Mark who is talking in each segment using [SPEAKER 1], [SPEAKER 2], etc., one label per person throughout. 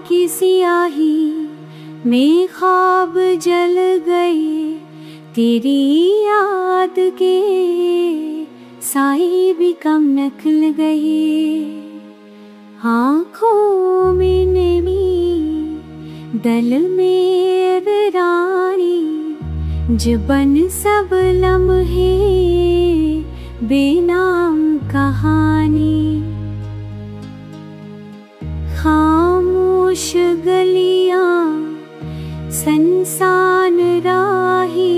[SPEAKER 1] की सियाही में ख्वाब जल गए, तेरी याद के साए भी कम निकल गए। आँखों में नमी, दल में वीरानी, जुबान सब लम्हे बेनाम कहानी। खामोश गलियां, सुनसान राही,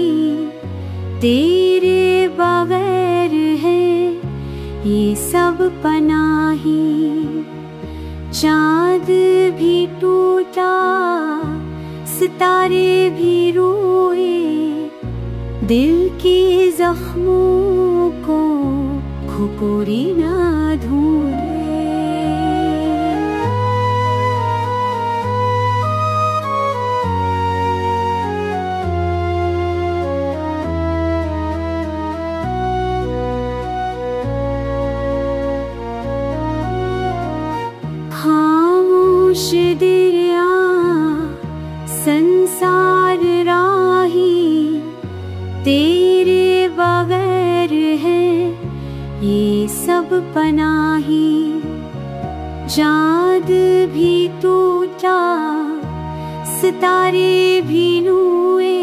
[SPEAKER 1] तेरे बगैर है ये सब पनाही। चाँद भी टूटा, सितारे भी रोए, दिल के जख्मों को खुपोरी ना ढूंढे। खामोश दरिया, संसार राही, तेरे बगैर है ये सब पनाही। चाँद भी टूटा, सितारे भी नुए,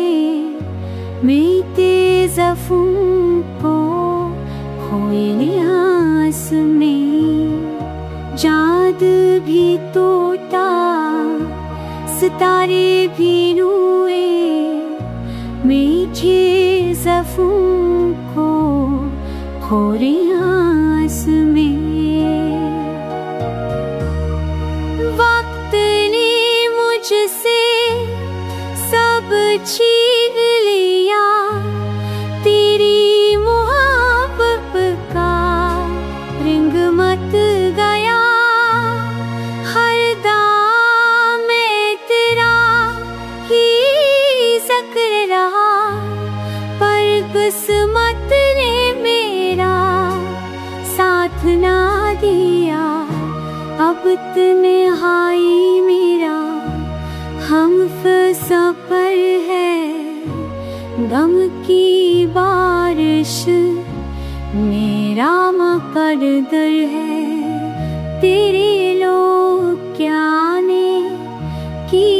[SPEAKER 1] मिटे ज़फ़्फ़ों को खोए आस में। चाँद भी टूटा, सितारे भी नुए, मीठे ज़फ़्फ़ों को खोए आस में। वक्त ने मुझसे सब छीन लिया, तेरी मोहब्बत का रंग मत गया। हर दाम में तेरा ही ज़िक्र रहा, पर किस्मत ने मेरा साथ ना दिया। अब तन्हाई मेरा हम सफ़र है, गम की बारिश मेरा मुक़द्दर है। तेरे लोग क्या ने की